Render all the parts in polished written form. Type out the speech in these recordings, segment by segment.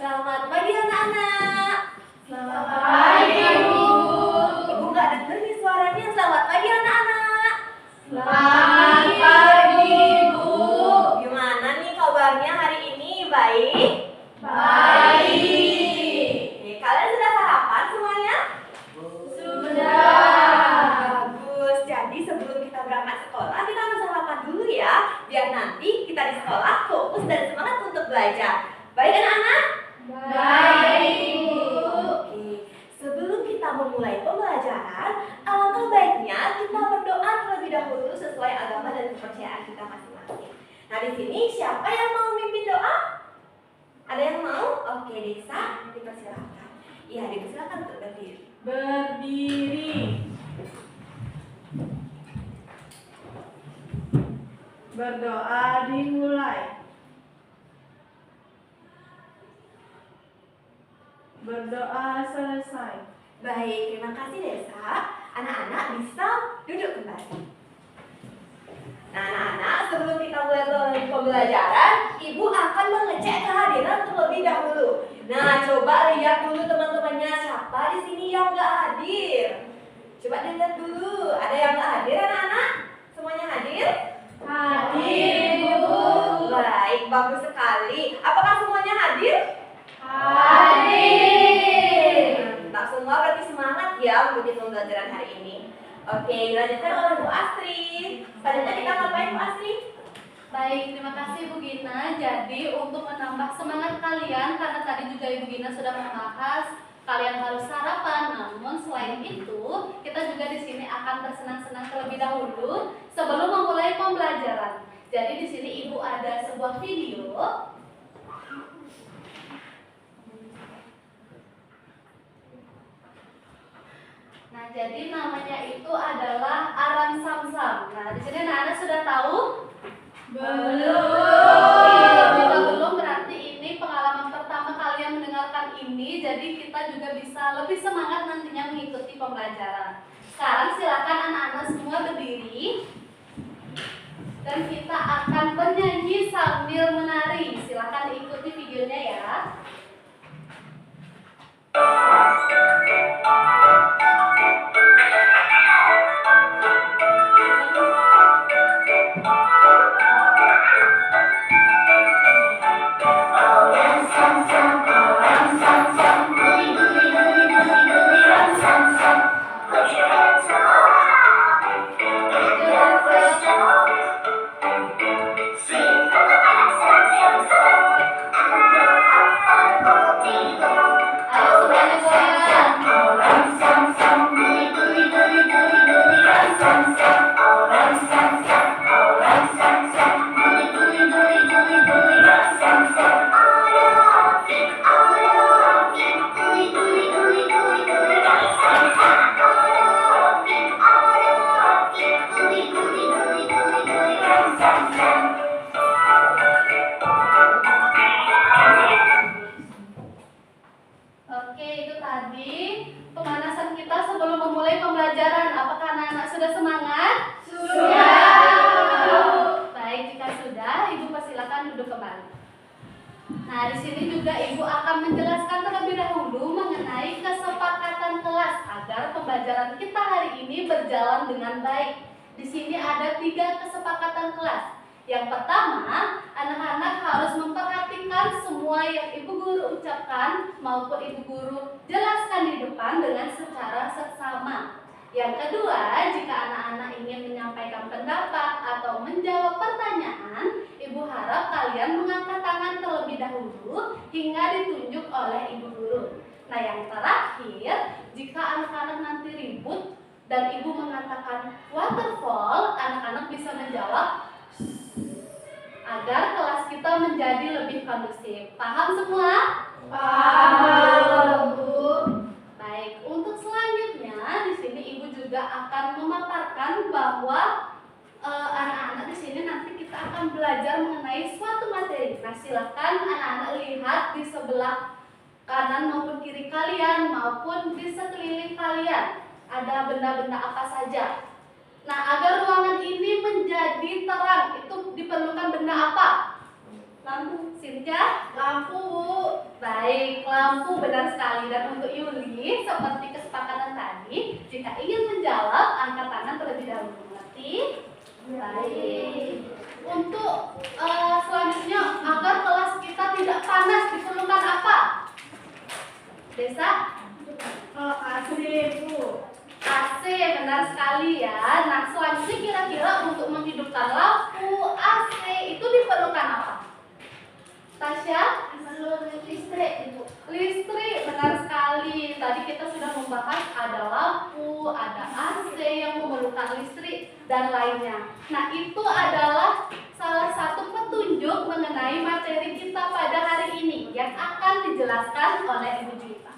Selamat pagi anak-anak. Selamat pagi, Bu. Ibu nggak denger nih suaranya. Selamat pagi anak-anak. Selamat pagi, Bu. Gimana nih kabarnya hari ini? Baik? Baik. Oke, kalian sudah sarapan semuanya? Sudah. Bagus. Jadi sebelum kita berangkat sekolah, kita harus sarapan dulu ya. Biar nanti kita di sekolah fokus dan semangat untuk belajar. Baik anak-anak? Baik, Bu. Oke, sebelum kita memulai pembelajaran, alangkah baiknya kita berdoa terlebih dahulu sesuai agama dan kepercayaan kita masing-masing. Nah, di sini siapa yang mau memimpin doa? Ada yang mau? Oke, Desa, dipersilakan. Iya, dipersilakan untuk berdiri. Berdiri. Berdoa dimulai. Berdoa selesai. Baik, terima kasih Desa. Anak-anak bisa duduk kembali. Nah, anak-anak, sebelum kita mulai pembelajaran, Ibu akan mengecek kehadiran terlebih dahulu. Nah, coba lihat dulu teman-temannya, siapa di sini yang nggak hadir. Coba dilihat dulu, ada yang nggak hadir anak-anak? Semuanya hadir? Hadir, Bu. Baik, bagus sekali. Apakah semuanya hadir? Hadir. Mantap, semua berarti semangat ya mengikuti pembelajaran hari ini. Oke, dilanjutkan oleh Bu Astrid. Selanjutnya kita ngapain Bu Astrid? Baik, terima kasih Bu Gina. Jadi untuk menambah semangat kalian, karena tadi juga Ibu Gina sudah membahas kalian harus sarapan. Namun selain itu, kita juga di sini akan bersenang-senang terlebih dahulu sebelum memulai pembelajaran. Jadi di sini Ibu ada sebuah video. Nah, jadi namanya itu adalah Aram Samsam. Nah, di sini anak-anak sudah tahu? Belum. Jika belum berarti ini pengalaman pertama kalian mendengarkan ini, jadi kita juga bisa lebih semangat nantinya mengikuti pembelajaran. Sekarang silakan anak-anak semua berdiri dan kita akan bernyanyi sambil menari. Silakan ikuti videonya ya. Ayo semuanya goyang. Oke, itu tadi pemanasan kita sebelum memulai pembelajaran. Apakah anak-anak sudah semangat? Sudah. Baik, jika sudah, Ibu persilakan duduk kembali. Nah, di sini juga Ibu akan menjelaskan terlebih dahulu mengenai kesepakatan kelas agar pembelajaran kita hari ini berjalan dengan baik. Di sini ada 3 kesepakatan kelas. Yang pertama, anak-anak harus memperhatikan semua yang Ibu Guru ucapkan maupun Ibu Guru jelaskan di depan dengan secara seksama. Yang kedua, jika anak-anak ingin menyampaikan pendapat atau menjawab pertanyaan, Ibu harap kalian mengangkat tangan terlebih dahulu hingga ditunjuk oleh Ibu Guru. Nah, yang terakhir, jika anak-anak nanti ribut dan Ibu mengatakan waterfall, anak-anak bisa menjawab agar kelas kita menjadi lebih kondusif. Paham semua? Paham, Bu. Baik, untuk selanjutnya di sini Ibu juga akan memaparkan bahwa anak-anak di sini nanti kita akan belajar mengenai suatu materi. Nah, silakan anak-anak lihat di sebelah kanan maupun kiri kalian maupun di sekeliling kalian. Ada benda-benda apa saja. Nah, agar ruangan ini menjadi terang, itu diperlukan benda apa? Lampu. Cynthia? Lampu, Bu. Baik, lampu benar sekali. Dan untuk Yuli, seperti kesepakatan tadi, jika ingin menjawab, angkat tangan terlebih dahulu. Mengerti? Baik. Untuk selanjutnya, agar kelas kita tidak panas, diperlukan apa? Desa? AC, Bu. AC, benar sekali ya. Nah, selanjutnya kira-kira untuk menghidupkan lampu AC itu diperlukan apa? Tasya? Listrik, Ibu. Listrik, benar sekali. Tadi kita sudah membahas ada lampu, ada AC yang memerlukan listrik, dan lainnya. Nah, itu adalah salah satu petunjuk mengenai materi kita pada hari ini yang akan dijelaskan oleh Ibu Juwita.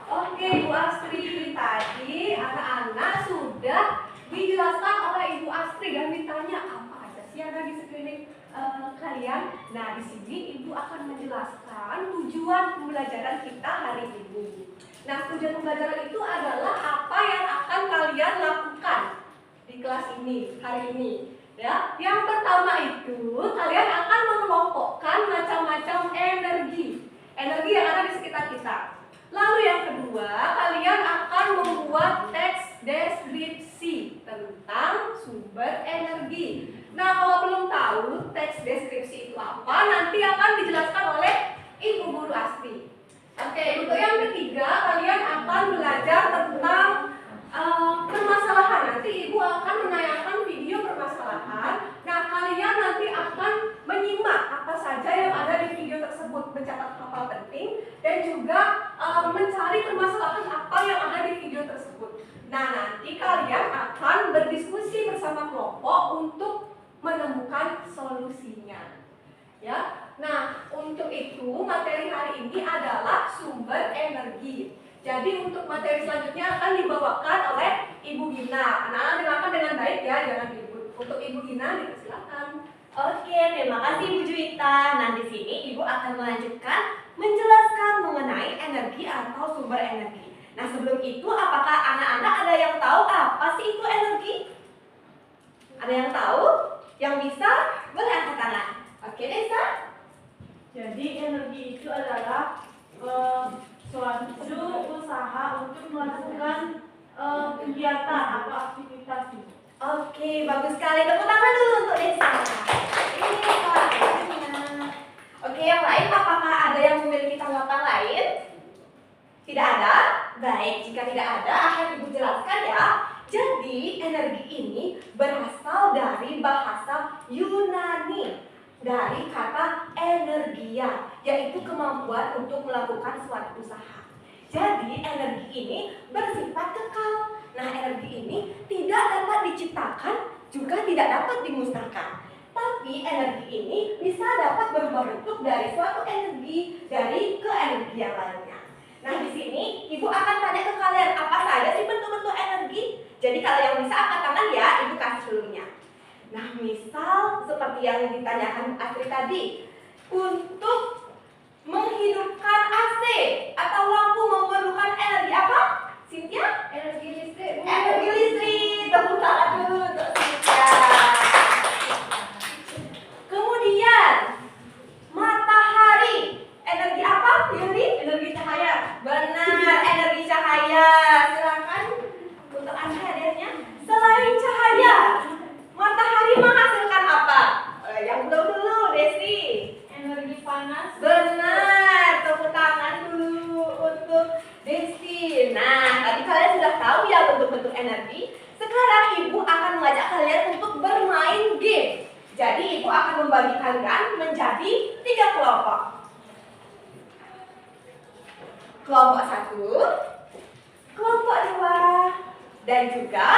Oke, Bu Astri, tadi anak-anak sudah dijelaskan oleh Ibu Astri dan ditanya apa aja sih ada di sekeliling kalian. Nah, di sini Ibu akan menjelaskan tujuan pembelajaran kita hari ini. Nah, tujuan pembelajaran itu adalah apa yang akan kalian lakukan di kelas ini hari ini. Ya, yang pertama itu kalian akan mengelompokkan macam-macam energi yang ada di sekitar kita. Lalu yang kedua, kalian akan membuat teks deskripsi tentang sumber energi. Nah, kalau belum tahu teks deskripsi itu apa, nanti akan dijelaskan oleh Ibu Guru Astri. Oke, untuk yang ketiga, kalian akan belajar tentang permasalahan. Nanti Ibu akan menayangkan video permasalahan. Nah, kalian nanti akan menyimak apa saja yang ada di video tersebut, mencatat hal penting, dan juga mencari permasalahan apa yang ada di video tersebut. Nah, nanti kalian akan berdiskusi bersama kelompok untuk menemukan solusinya. Ya. Nah, untuk itu materi hari ini adalah sumber energi. Jadi untuk materi selanjutnya akan dibawakan oleh Ibu Gina. Anak-anak dengarkan dengan baik ya, jangan ribut. Untuk Ibu Gina, dipersilakan. Oke, terima kasih Bu Juwita. Nah, di sini Ibu akan melanjutkan menjelaskan mengenai energi atau sumber energi. Nah, sebelum itu apakah anak-anak ada yang tahu apa sih itu energi? Ada yang tahu? Yang bisa? Boleh angkat tangan. Oke, Desa. Jadi energi itu adalah suatu usaha untuk melakukan kegiatan atau aktivitas. Oke, bagus sekali. Tepuk tangan dulu untuk Desa. Ini Pak. Oke, yang lain apakah ada yang memiliki tanggapan lain? Tidak ada? Baik, jika tidak ada akan Ibu jelaskan ya. Jadi, energi ini berasal dari bahasa Yunani, dari kata energia, yaitu kemampuan untuk melakukan suatu usaha. Jadi, energi ini bersifat kekal. Nah, energi ini tidak dapat diciptakan, juga tidak dapat dimusnahkan. Tapi energi ini bisa dapat berubah bentuk dari suatu energi ke energi yang lainnya. Nah, di sini Ibu akan tanya ke kalian apa saja sih bentuk-bentuk energi. Jadi kalau yang bisa angkat tangan ya, Ibu kasih dulunya. Nah, misal seperti yang ditanyakan Astri tadi, untuk menghidupkan AC atau lampu memerlukan energi apa? Cynthia? Energi listrik, Bu. Energi listrik. Tepuk tangan dulu untuk Cynthia. Kemudian matahari, energi apa? Yuri? Energi cahaya. Benar, energi cahaya. Silakan untuk Anda hadiahnya. Selain cahaya, matahari menghasilkan apa? Yang dulu, Desi. Energi panas. Benar, tepuk tangan dulu untuk Desi. Nah, tadi kalian sudah tahu ya bentuk-bentuk energi. Sekarang Ibu akan mengajak kalian untuk bermain game. Jadi Ibu akan membagi kalian menjadi 3 kelompok. Kelompok 1, kelompok 2, dan juga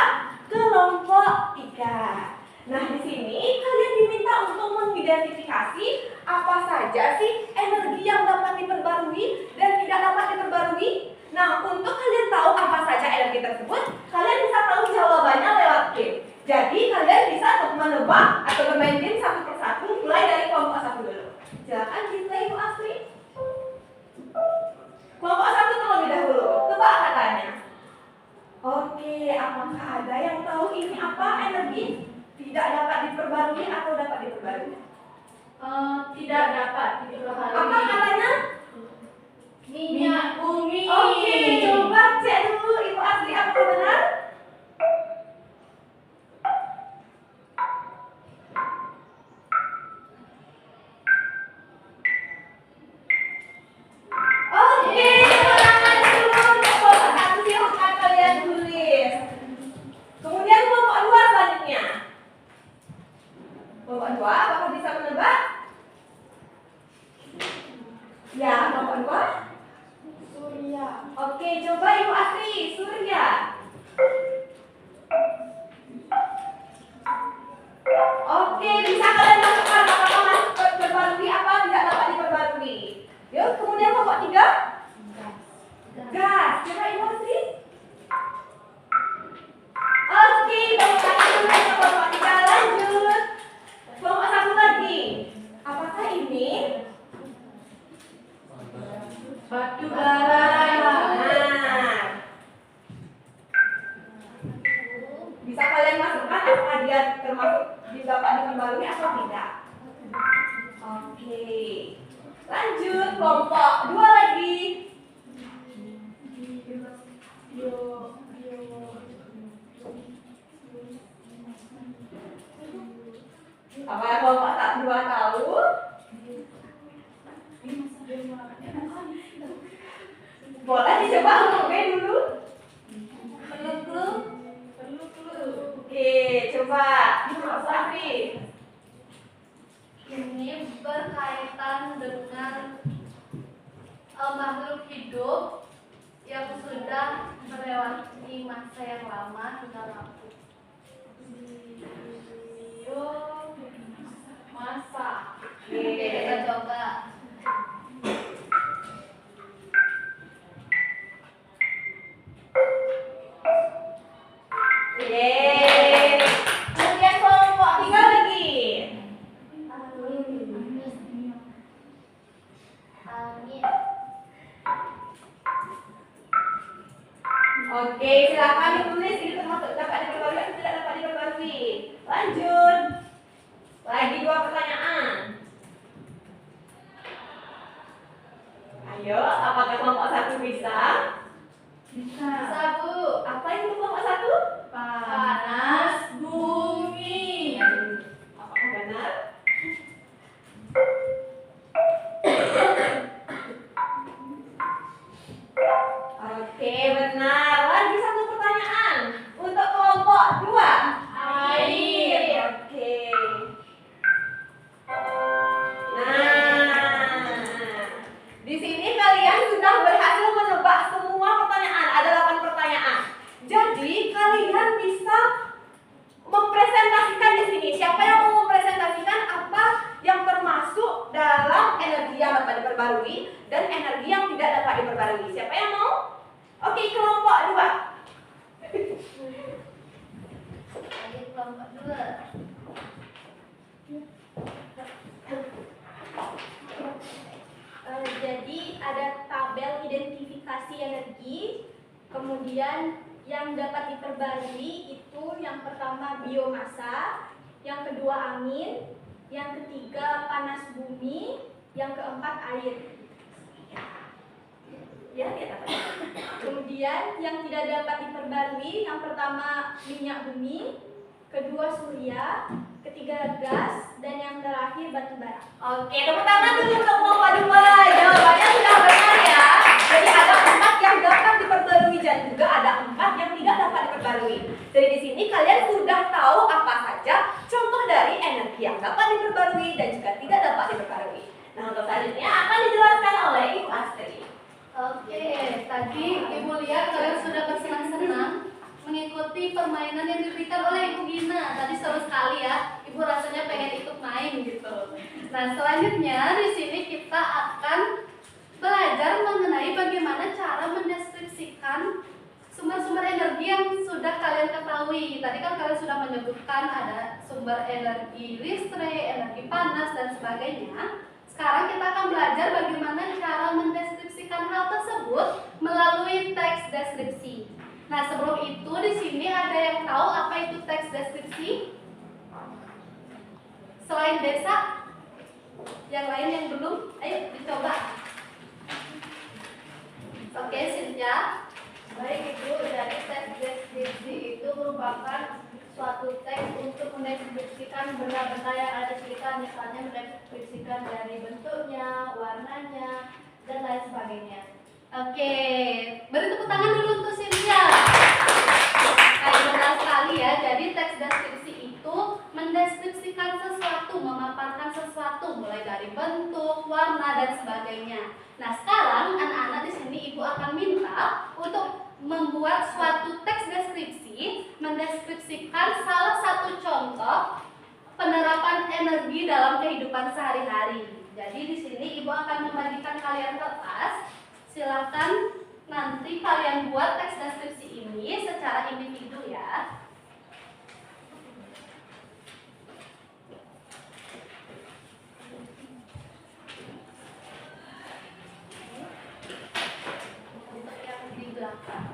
kelompok 3. Nah, di sini kalian diminta untuk mengidentifikasi apa saja sih energi yang dapat diperbarui dan tidak dapat diperbarui. Nah, untuk kalian tahu apa saja energi tersebut, kalian bisa tahu jawabannya lewat game. Jadi, kalian bisa menebak atau bermain game satu persatu mulai dari kelompok 1 dulu. Silakan dimulai Ibu Astri. Kelompok 1 terlebih dahulu. Tebak katanya. Oke, apakah ada Tidak dapat diperbarui atau dapat diperbarui? Tidak dapat diperbarui. Apa katanya? Minyak bumi. Oke, coba cek dulu Ibu Asri apa benar? Oke, tangan dulu untuk kelompok 1 silahkan kalian tulis. Kemudian kelompok 2 selanjutnya. Kelompok 2, apakah bisa menebak? Ya, kelompok 2. Surya. Oke, coba Ibu Asri, surya. Oke, bisa kalian masukkan apakah masuk diperbarui apa tidak dapat diperbarui. Yuk, kemudian kelompok 3. Gas, coba Ibu Asri. Oke, kelompok 1 dan kelompok 3 lanjut. Kelompok 1 lagi. Apakah ini? Batu bara. Nah, bisa kalian masukkan apakah dia termasuk dapat diperbarui atau tidak? Oke, lanjut kelompok 2 lagi. Apa kelompok 2 tahu? Boleh dicoba untuk B dulu. Perlu clue? Perlu clue. Oke, coba Mas Afri. Ini berkaitan dengan makhluk hidup yang sudah melewati masa yang lama hingga rapuh. Masa. Oke, kita coba. Yeay. Kemudian kelompok 3 lagi. Angin. Oke, silakan ditulis ini termasuk dapat diperbarui atau tidak dapat diperbarui. Lanjut. Lagi 2 pertanyaan. Ayo, apakah kelompok 1 bisa? Bisa. Sabu. Apa itu kelompok 1? Panas bumi. Apakah benar? Oke, benar. Lagi 1 pertanyaan untuk kelompok 2. Air. Oke. Nah, di sini kalian sudah berhasil menebak semua pertanyaan. Ada 8 pertanyaan. Jadi kalian bisa mempresentasikan di sini. Siapa yang mau mempresentasikan apa yang termasuk dalam energi yang dapat diperbarui dan energi yang tidak dapat diperbarui? Siapa yang mau? Oke, kelompok 2. Ayo kelompok 2. Jadi ada tabel identifikasi energi, kemudian yang dapat diperbarui itu yang pertama biomasa, yang kedua angin, yang ketiga panas bumi, yang keempat air. Ya, lihat apa? Kemudian yang tidak dapat diperbarui yang pertama minyak bumi, kedua surya, ketiga gas, dan yang terakhir batu bara. Oke, tepuk tangan dulu untuk kelompok 2. Jawabannya sudah benar ya. Jadi ada 4 yang dapat diperbarui dan juga ada 4 yang tidak dapat diperbarui. Jadi di sini kalian sudah tahu apa saja contoh dari energi yang dapat diperbarui dan juga tidak dapat diperbarui. Nah, untuk selanjutnya akan dijelaskan oleh Ibu Astri. Oke, tadi Ibu lihat kalian sudah bersenang-senang mengikuti permainan yang diberikan oleh Ibu Gina. Tadi seru sekali ya, Ibu rasanya pengen ikut main gitu. Nah, selanjutnya di sini kita akan belajar mengenai bagaimana cara mendeskripsikan sumber-sumber energi yang sudah kalian ketahui. Tadi kan kalian sudah menyebutkan ada sumber energi listrik, energi panas, dan sebagainya. Sekarang kita akan belajar bagaimana cara mendeskripsikan hal tersebut melalui teks deskripsi. Nah, sebelum itu di sini ada yang tahu apa itu teks deskripsi? Selain desa, yang lain yang belum, ayo dicoba. Oke, Cynthia. Baik Ibu, jadi teks deskripsi itu merupakan suatu teks untuk mendeskripsikan benda-benda yang ada di sekitar, misalnya mendeskripsikan dari bentuknya, warnanya, dan lain sebagainya. Oke, beri tepuk tangan dulu untuk Cynthia. Kayak benar sekali ya, jadi teks deskripsi itu mendeskripsikan sesuatu, memaparkan sesuatu, mulai dari bentuk, warna, dan sebagainya. Nah, sekarang anak-anak di sini Ibu akan minta untuk membuat suatu teks deskripsi, mendeskripsikan salah satu contoh penerapan energi dalam kehidupan sehari-hari. Jadi di sini Ibu akan membagikan kalian kertas. Silakan nanti kalian buat teks deskripsi ini secara individu ya. Untuk yang di belakang.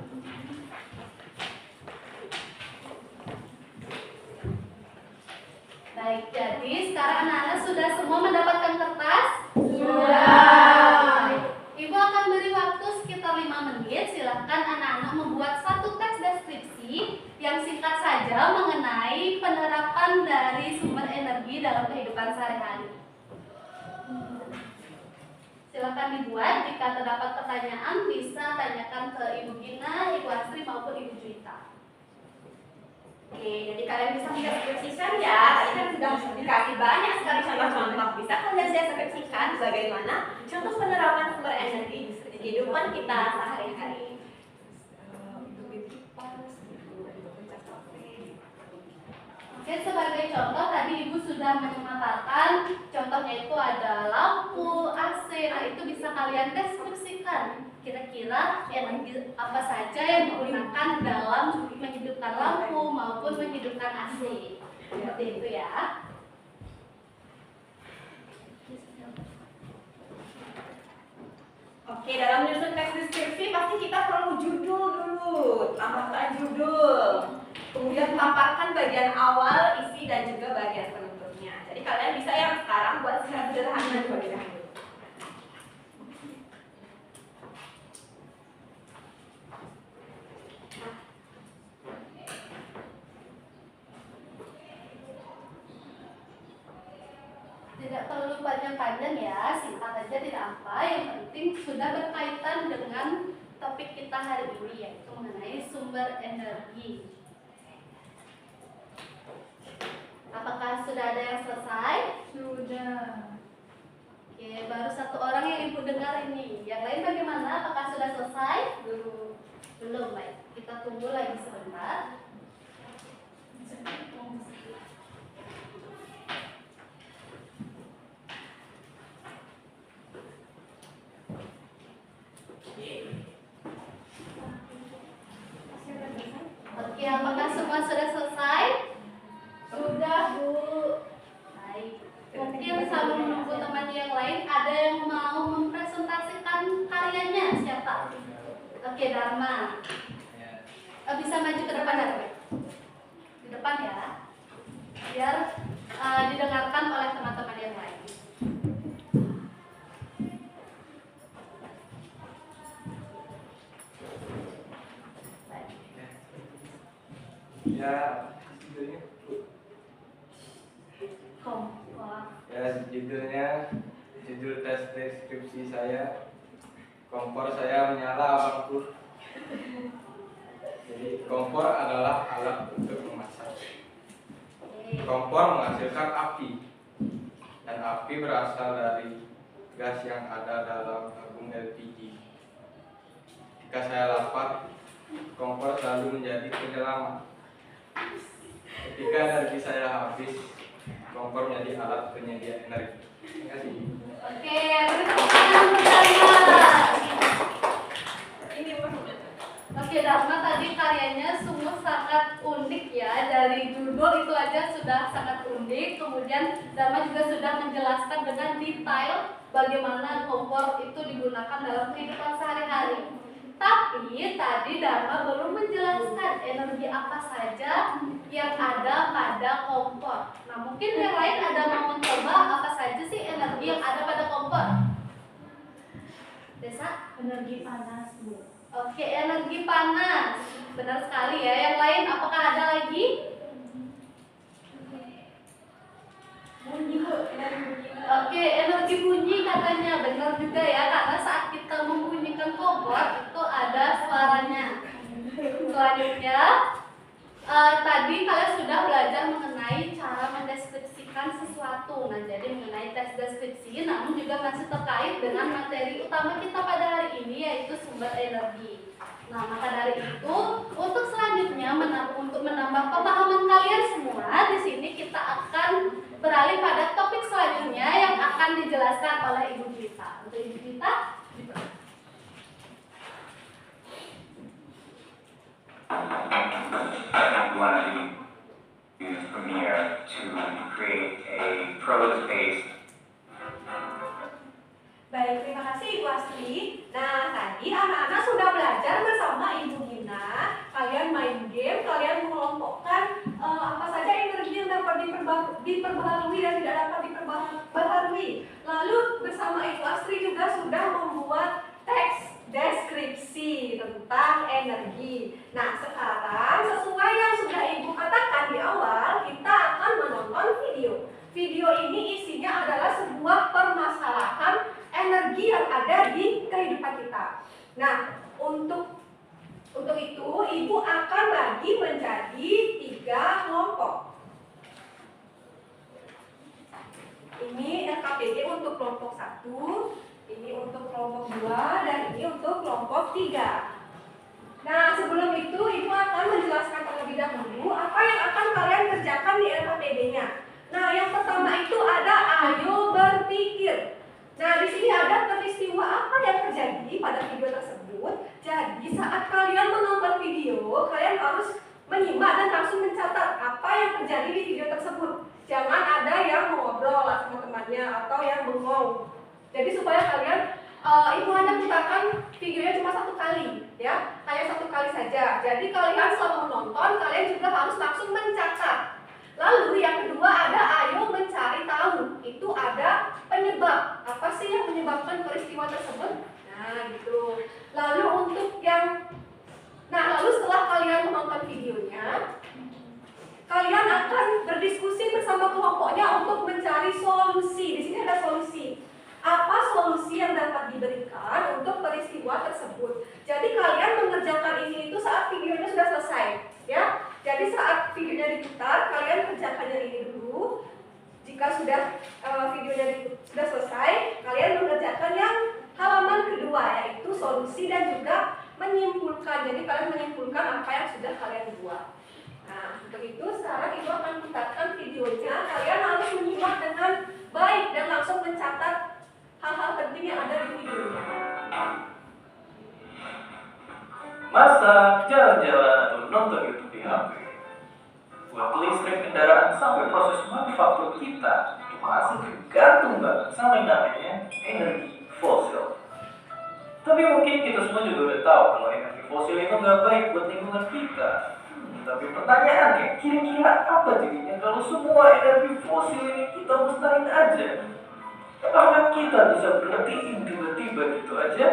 Baik, jadi sekarang anak-anak sudah semua mendapatkan kertas? Sudah. Ibu akan beri waktu sekitar 5 menit. Silahkan anak-anak membuat satu teks deskripsi yang singkat saja mengenai penerapan dari sumber energi dalam kehidupan sehari-hari. Silahkan dibuat. Jika terdapat pertanyaan bisa tanyakan ke Ibu Gina, Ibu Astri maupun Ibu Juwita. Oke, jadi kalian bisa mendeskripsikan ya. Tadi kan sudah dikasih banyak sekali contoh-contoh. Bisa kalian deskripsikan bagaimana contoh penerapan sumber energi di kehidupan kita sehari-hari. Oke, sebagai contoh tadi Ibu sudah memaparkan contohnya itu ada lampu, AC. Nah, itu bisa kalian deskripsikan. Kira-kira energi apa saja yang digunakan dalam menghidupkan lampu maupun menghidupkan AC. Seperti itu ya. Oke, dalam menyusun teks deskripsi pasti kita perlu judul dulu. Tambahkan judul. Kemudian paparkan bagian awal, isi, dan juga bagian penutupnya. Jadi kalian bisa yang sekarang buat secara sederhana terlebih dahulu. Tidak perlu panjang-panjang ya, singkat aja tidak apa. Yang penting sudah berkaitan dengan topik kita hari ini, yaitu mengenai sumber energi. Apakah sudah ada yang selesai? Sudah. Oke, baru satu orang yang Ibu dengar ini. Yang lain bagaimana? Apakah sudah selesai? Belum, baik. Kita tunggu lagi sebentar. Oke, apakah semua sudah selesai? Sudah, Bu. Baik. Mungkin sambil menunggu teman yang lain, ada yang mau mempresentasikan karyanya? Siapa? Oke, Dharma. Bisa maju ke depan, Dharma. Di depan ya. Biar didengarkan oleh teman-teman yang lain. Baik. Ya, judulnya judul tes deskripsi saya, kompor saya menyala abangku. Jadi kompor adalah alat untuk memasak. Kompor menghasilkan api, dan api berasal dari gas yang ada dalam tabung LPG. Jika saya lapar, kompor selalu menjadi penyelamat. Ketika energi saya habis, kompor menjadi alat penyedia energi. Terima kasih. Oke, beri tepuk tangan untuk Dharma. Oke, Dharma tadi karyanya sungguh sangat unik ya. Dari judul itu aja sudah sangat unik. Kemudian Dharma juga sudah menjelaskan dengan detail bagaimana kompor itu digunakan dalam kehidupan sehari-hari. Tapi tadi Dharma belum menjelaskan energi apa saja yang ada pada kompor. Nah, mungkin yang lain ada mau mencoba apa saja sih energi yang ada pada kompor? Desa? Energi panas, Bu. Oke, energi panas. Benar sekali ya. Yang lain apakah ada lagi? Bunyi Bu, energi bunyi. Oke, energi bunyi katanya. Benar juga ya, karena saat kita membunyikan kompor itu ada suaranya. Selanjutnya, tadi kalian sudah belajar mengenai cara mendeskripsikan sesuatu. Nah, jadi mengenai tes deskripsi, namun juga masih terkait dengan materi utama kita pada hari ini, yaitu sumber energi. Nah, maka dari itu, untuk selanjutnya untuk menambah pemahaman kalian semua, di sini kita akan beralih pada topik selanjutnya yang akan dijelaskan oleh Ibu Gita. Untuk Ibu Gita, I want to use Premiere to create a prose-based. Baik, terima kasih Ibu Astri. Nah, tadi anak-anak sudah belajar bersama Ibu Gina. Kalian main game, kalian mengelompokkan apa saja energi yang dapat diperbaharui dan tidak dapat diperbaharui. Lalu bersama Ibu Astri juga sudah membuat teks deskripsi tentang energi. Nah, sekarang sesuai yang sudah Ibu katakan di awal, kita akan menonton video. Video ini isinya adalah sebuah permasalahan energi yang ada di kehidupan kita. Nah, untuk itu Ibu akan bagi menjadi 3 kelompok. Ini LKPD untuk kelompok 1, ini untuk kelompok 2, dan ini untuk kelompok 3. Nah, sebelum itu Ibu akan menjelaskan terlebih dahulu apa yang akan kalian kerjakan di LKPD-nya. Nah, yang pertama itu ada ayo berpikir. Nah, di sini ada peristiwa apa yang terjadi pada video tersebut. Jadi, saat kalian menonton video, kalian harus menyimak dan langsung mencatat apa yang terjadi di video tersebut. Jangan ada yang mengobrol sama temannya atau yang bengong. Jadi, supaya kalian Ibu hanya putarkan videonya cuma 1 kali, ya, hanya 1 kali saja. Jadi, kalian selama menonton, kalian juga harus langsung mencatat. Lalu yang kedua ada ayo mencari tahu. Itu ada penyebab. Apa sih yang menyebabkan peristiwa tersebut? Nah, gitu. Lalu lalu setelah kalian menonton videonya, kalian akan berdiskusi bersama kelompoknya untuk mencari solusi. Di sini ada solusi. Apa solusi yang dapat diberikan untuk peristiwa tersebut? Jadi kalian mengerjakan ini itu saat videonya sudah selesai, ya. Jadi saat videonya diputar, kalian kerjakannya ini dulu. Jika sudah videonya sudah selesai, kalian mengerjakan yang halaman kedua, yaitu solusi dan juga menyimpulkan. Jadi kalian menyimpulkan apa yang sudah kalian buat. Nah, untuk itu sekarang Ibu akan putarkan videonya. Kalian harus menyimak dengan baik dan langsung mencatat hal-hal penting yang ada di videonya. Masak, jalan-jalan, atau nonton YouTube di HP. Buat listrik kendaraan sampai proses manufaktur kita itu masih tergantung banget sama yang namanya energi fosil. Tapi mungkin kita semua juga udah tahu kalau energi fosil itu nggak baik buat lingkungan kita. Tapi pertanyaannya, kira-kira apa jadinya kalau semua energi fosil ini kita musnahin aja? Apakah kita bisa berhentiin tiba-tiba gitu aja?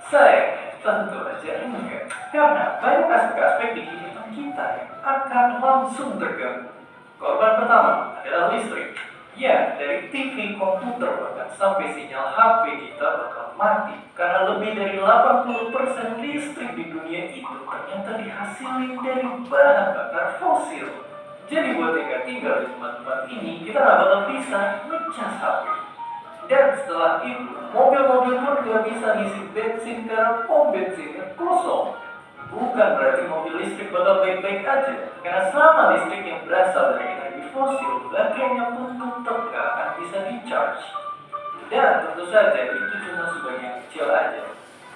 Saya tentu aja enggak, karena banyak aspek-aspek di kehidupan kita yang akan langsung terganggu. Korban pertama adalah listrik. Ya, dari TV, komputer, bahkan sampai sinyal HP kita bakal mati karena lebih dari 80% listrik di dunia itu ternyata dihasilin dari bahan bakar fosil. Jadi buat yang gak tinggal di tempat-tempat ini, kita gak bakal bisa ngecas HP. Dan setelah itu, mobil-mobil pun gak bisa ngisi bensin karena pom bensinnya kosong. Bukan berarti mobil listrik bakal baik-baik aja, karena selama listrik yang berasal dari energi fosil, baterainya pun tetap gak akan bisa di-charge. Dan tentu saja itu cuma sebagian kecil aja.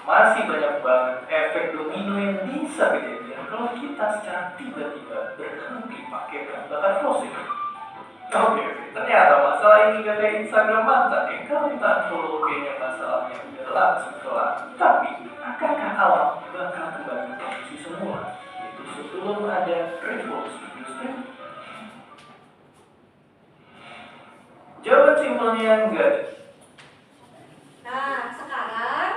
Masih banyak banget efek domino yang bisa kejadian kalau kita secara tiba-tiba berhenti pakai bahan bakar fosil. Oke, ternyata masalah ini gak kayak Instagram mantan yang kalau kita unfollow kayaknya masalahnya udah langsung kelar. Tapi, akankah alam bakal kembali ke kondisi semula? Itu sebelum ada revolusi industri? Jawaban simpelnya enggak. Nah, sekarang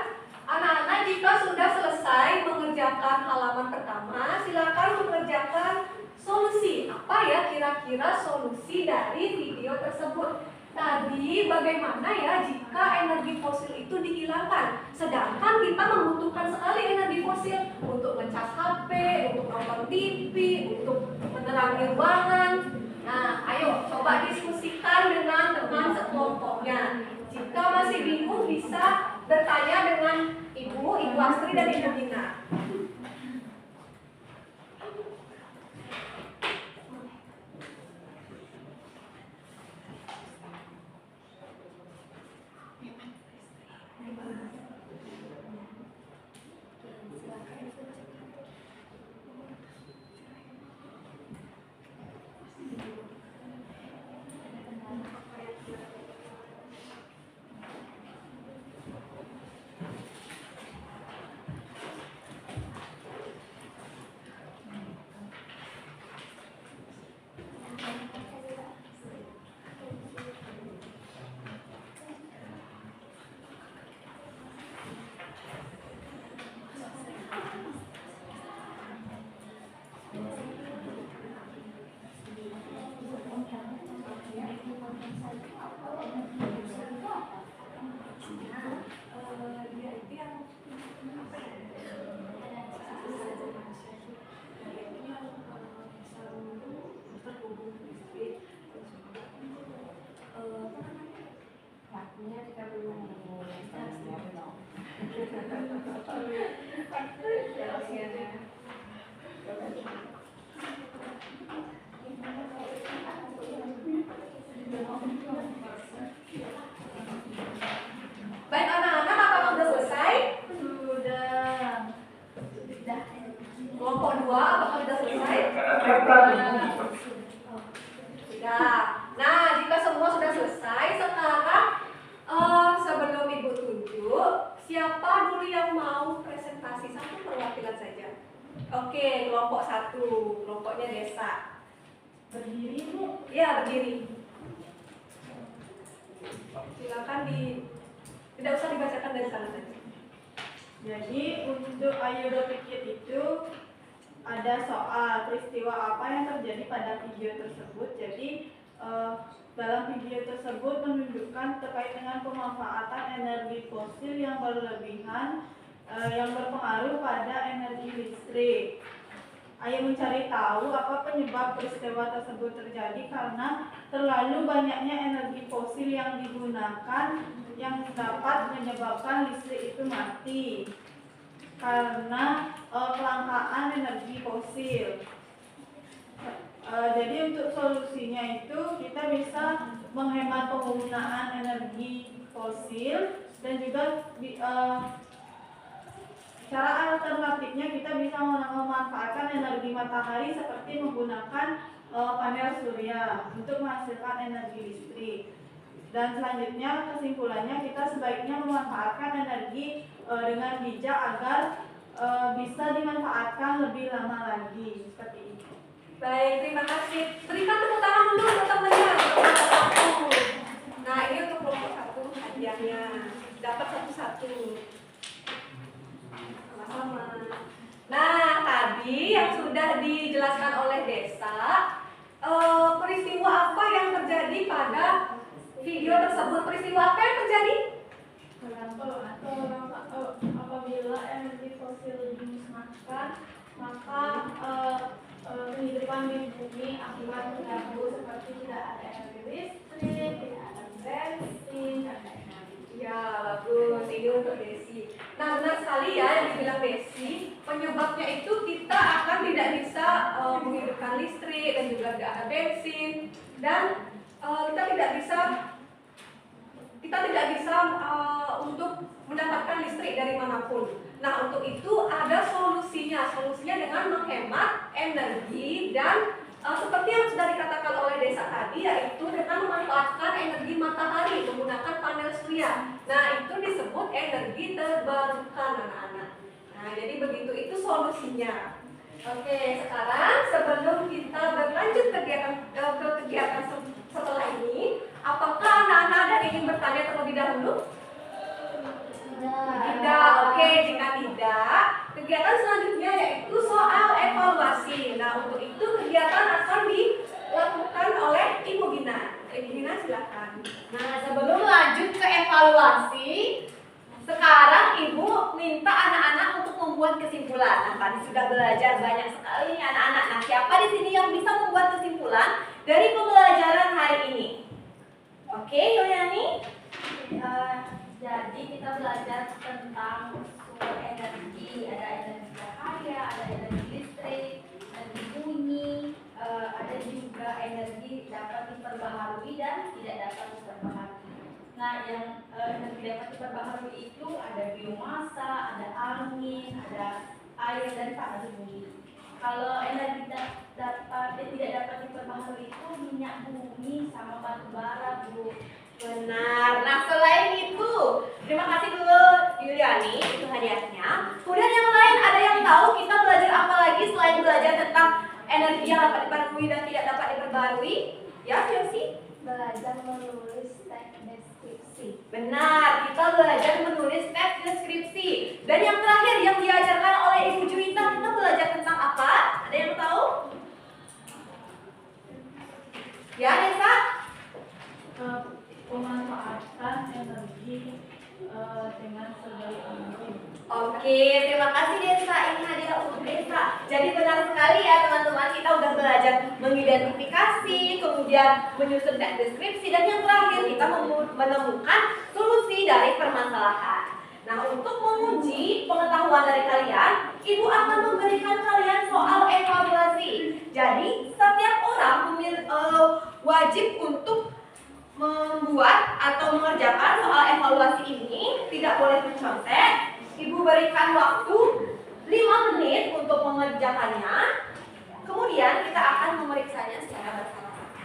anak-anak jika sudah selesai mengerjakan halaman pertama, silakan mengerjakan solusi. Apa ya kira-kira solusi dari video tersebut? Tadi bagaimana ya jika energi fosil itu dihilangkan? Sedangkan kita membutuhkan sekali energi fosil untuk ngecas HP, untuk nonton TV, untuk menerangi ruangan. Nah, ayo coba diskusikan dengan teman sekelompoknya. Jika masih bingung bisa bertanya dengan Ibu Astri dan Ibu Dina. Baik anak-anak, apakah sudah selesai? Sudah. Kelompok 2, apakah sudah selesai? Sudah. Nah, jika semua sudah selesai, sekarang sebelum Ibu tunjuk, siapa dulu yang mau presentasi? Satu perwakilan saja. Oke, kelompok 1, kelompoknya Desa. Berdiri, Bu. Ya, berdiri. Silakan tidak usah dibacakan dari sana saja. Jadi untuk Ayo Berpikir itu ada soal peristiwa apa yang terjadi pada video tersebut. Jadi dalam video tersebut menunjukkan terkait dengan pemanfaatan energi fosil yang berlebihan yang berpengaruh pada energi listrik. Ayo mencari tahu apa penyebab peristiwa tersebut terjadi karena terlalu banyaknya energi fosil yang digunakan yang dapat menyebabkan listrik itu mati karena kelangkaan energi fosil. Jadi untuk solusinya itu kita bisa menghemat penggunaan energi fosil dan juga cara alternatifnya kita bisa memanfaatkan energi matahari seperti menggunakan panel surya untuk menghasilkan energi listrik. Dan selanjutnya kesimpulannya kita sebaiknya memanfaatkan energi dengan bijak agar bisa dimanfaatkan lebih lama lagi seperti itu. Baik, terima kasih. Berikan tepuk tangan dulu untuk temannya. Kelompok 1. Nah, ini untuk kelompok 1 hadiahnya. Dapat satu-satu. Sama-sama. Nah, tadi yang sudah dijelaskan oleh Desa, peristiwa apa yang terjadi pada video tersebut? Peristiwa apa yang terjadi? Apabila energi fosil dimusnahkan, maka kehidupan di bumi akan terganggu seperti tidak ada energi listrik, tidak ada bensin, tidak ada energi. Ya, bagus. Ini untuk Desi. Nah, benar sekali ya yang dibilang Desi. Penyebabnya itu kita akan tidak bisa menghidupkan listrik dan juga tidak ada bensin dan kita tidak bisa untuk mendapatkan listrik dari manapun. Nah, untuk itu ada solusinya. Solusinya dengan menghemat energi dan seperti yang sudah dikatakan oleh Desa tadi, yaitu dengan memanfaatkan energi matahari menggunakan panel surya. Nah, itu disebut energi terbarukan anak-anak. Nah, jadi begitu itu solusinya. Oke, sekarang sebelum kita berlanjut ke kegiatan setelah ini, apakah anak-anak ada ingin bertanya terlebih dahulu? Tidak. Oke, jika tidak, kegiatan selanjutnya yaitu soal evaluasi. Nah, untuk itu kegiatan akan dilakukan oleh Ibu Gina. Ibu Gina silakan. Nah, sebelum lanjut ke evaluasi, sekarang Ibu minta anak-anak untuk membuat kesimpulan. Nah, tadi sudah belajar banyak sekali nih anak-anak. Nah, siapa di sini yang bisa membuat kesimpulan dari pembelajaran hari ini? Oke, Yuliani? Jadi kita belajar tentang sumber energi, ada energi cahaya, ada energi listrik, energi bunyi, ada juga energi dapat diperbaharui dan tidak dapat diperbaharui. Nah, yang energi dapat diperbaharui itu ada biomasa, ada angin, ada air dan panas bumi. Kalau energi tidak dapat diperbaharui itu minyak bumi sama batu bara, Bu. Benar. Nah, selain itu, terima kasih dulu Yuliani, itu hadiahnya. Kemudian yang lain, ada yang tahu kita belajar apa lagi selain belajar tentang energi yang dapat diperbarui dan tidak dapat diperbarui? Ya, Yosi? Belajar menulis teks deskripsi. Benar, kita belajar menulis teks deskripsi. Dan yang terakhir yang diajarkan oleh Ibu Juwita, kita belajar tentang apa? Ada yang tahu? Ya, Desa? Memanfaatkan energi dengan sebaik mungkin. Oke, terima kasih Desa. Ini hadiah untuk Desa. Jadi benar sekali ya teman-teman, kita udah belajar mengidentifikasi, kemudian menyusun teks deskripsi, dan yang terakhir kita menemukan solusi dari permasalahan. Nah, untuk menguji pengetahuan dari kalian, Ibu akan memberikan kalian soal evaluasi. Jadi setiap orang wajib untuk membuat atau mengerjakan soal evaluasi ini, tidak boleh mencontek. Ibu berikan waktu 5 menit untuk mengerjakannya. Kemudian kita akan memeriksanya secara bersama-sama.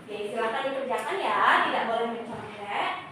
Oke, silakan dikerjakan ya, tidak boleh mencontek.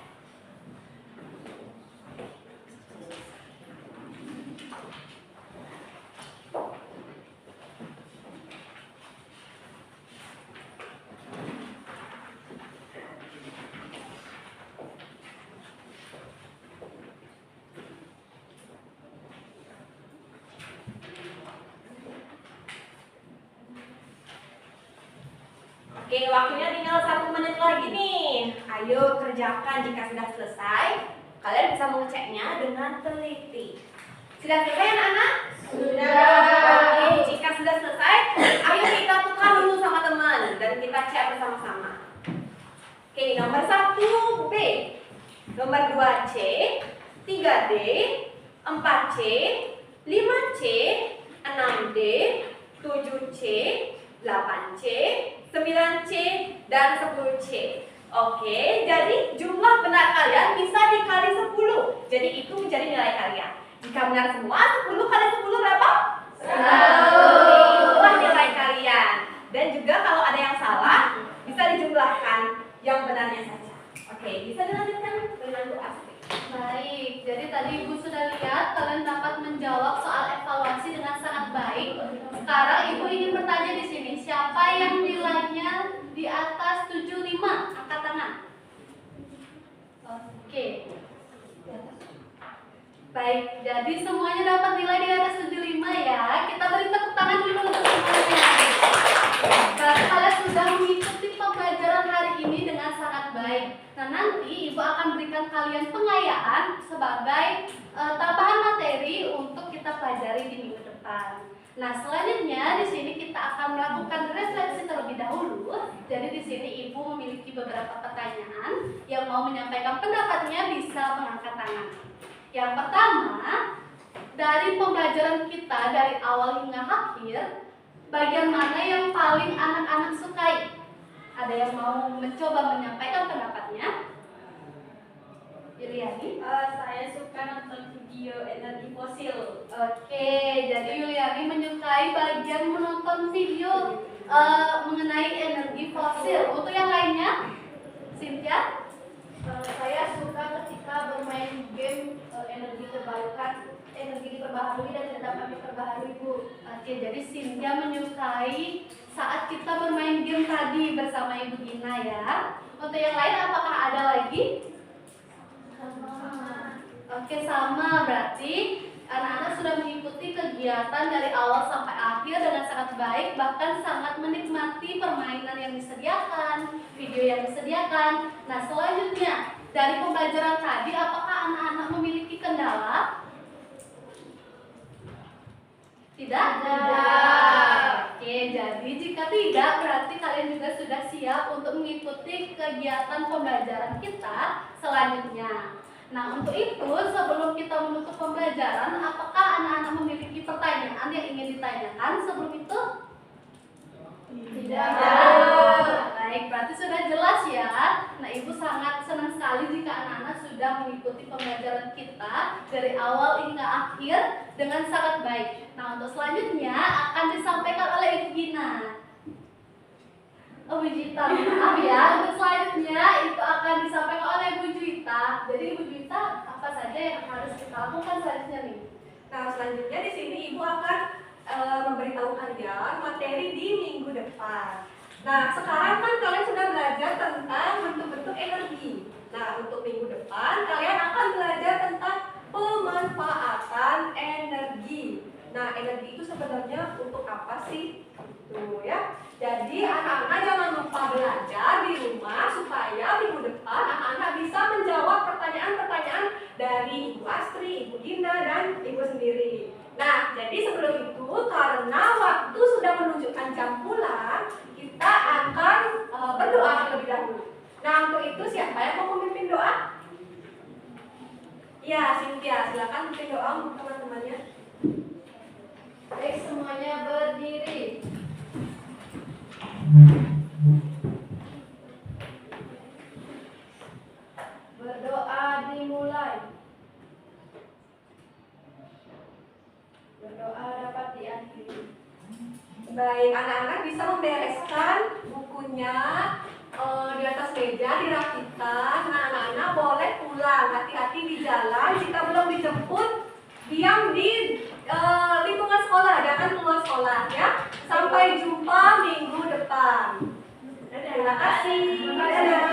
Oke, waktunya tinggal 1 menit lagi nih. Ayo kerjakan. Jika sudah selesai, kalian bisa mengeceknya dengan teliti. Sudah selesai anak-anak? Sudah. Oke, jika sudah selesai, ayo kita tukar dulu sama teman dan kita cek bersama-sama. Oke, nomor 1 B, nomor 2 C, 3 D, 4 C, 5 C, 6 D, 7 C, 8 C, 9 C, dan 10 C. Oke, jadi jumlah benar kalian bisa dikali 10. Jadi itu menjadi nilai kalian. Jika benar semua, 10 kali 10 berapa? 100. Itulah nilai kalian. Dan juga kalau ada yang salah, bisa dijumlahkan yang benarnya saja. Oke, bisa dilanjutkan dengan Bu Astri. Baik, jadi tadi Ibu sudah lihat kalian dapat menjawab soal evaluasi dengan sangat baik. Sekarang Ibu ingin bertanya di sini, siapa yang nilainya di atas 75? Angkat tangan. Oke. Baik, jadi semuanya dapat nilai di atas 75 ya. Kita beri tepuk tangan dulu untuk semuanya. Karena kalian sudah mengikuti pembelajaran hari ini dengan sangat baik. Nah, nanti Ibu akan berikan kalian pengayaan sebagai tambahan materi untuk kita pelajari di minggu depan. Nah, selanjutnya di sini kita akan melakukan refleksi terlebih dahulu. Jadi di sini Ibu memiliki beberapa pertanyaan. Yang mau menyampaikan pendapatnya bisa mengangkat tangan. Yang pertama, dari pembelajaran kita dari awal hingga akhir, bagian mana yang paling anak-anak sukai? Ada yang mau mencoba menyampaikan pendapatnya? Yuliani? Saya suka nonton video energi fosil. Oke, jadi Yuliani menyukai bagian menonton video mengenai energi fosil. Untuk yang lainnya, Cynthia? Saya suka ketika bermain game energi terbaharui dan cerita kami terbaharui, Bu. Oke, jadi Cynthia menyukai saat kita bermain game tadi bersama Ibu Gina ya. Untuk yang lain apakah ada lagi? Oke, sama berarti anak-anak sudah mengikuti kegiatan dari awal sampai akhir dengan sangat baik, bahkan sangat menikmati permainan yang disediakan, video yang disediakan. Nah, selanjutnya dari pembelajaran tadi apakah anak-anak memiliki kendala? Tidak? Oke, jadi jika tidak berarti kalian juga sudah siap untuk mengikuti kegiatan pembelajaran kita selanjutnya. Nah, untuk itu sebelum kita menutup pembelajaran, apakah anak-anak memiliki pertanyaan yang ingin ditanyakan sebelum itu? Tidak. Baik, berarti sudah jelas ya. Nah, Ibu sangat senang sekali jika anak-anak sudah mengikuti pembelajaran kita dari awal hingga akhir dengan sangat baik. Nah, untuk selanjutnya akan disampaikan oleh Ibu Gina. Bu Juwita, maaf ya. Untuk selanjutnya itu akan disampaikan oleh Bu Juwita. Jadi Ibu Juwita, apa saja yang harus kita lakukan selanjutnya nih? Nah, selanjutnya di sini Ibu akan memberitahu kalian materi di minggu depan. Nah, sekarang kan kalian sudah belajar tentang bentuk-bentuk energi. Nah, untuk minggu depan kalian akan belajar tentang pemanfaatan energi. Nah, energi itu sebenarnya untuk apa sih? Tuh ya. Jadi anak-anak jangan lupa belajar di rumah supaya minggu depan anak-anak bisa menjawab pertanyaan-pertanyaan dari Ibu Astri, Ibu Gina, dan Ibu sendiri. Nah, jadi sebelum itu karena waktu sudah menunjukkan jam pulang, kita akan berdoa terlebih dahulu. Nah, untuk itu siapa yang mau memimpin doa? Ya, Cynthia, silakan memimpin doa untuk teman-temannya. Baik, semuanya berdiri. Berdoa dimulai. Berdoa dapat diakhiri. Baik, anak-anak bisa membereskan bukunya di atas meja, dirapikan. Nah, anak-anak boleh pulang. Hati-hati di jalan. Jika belum dijemput, diam di lingkungan sekolah, jangan keluar sekolah ya. Sampai jumpa minggu depan. Terima kasih. Dadah.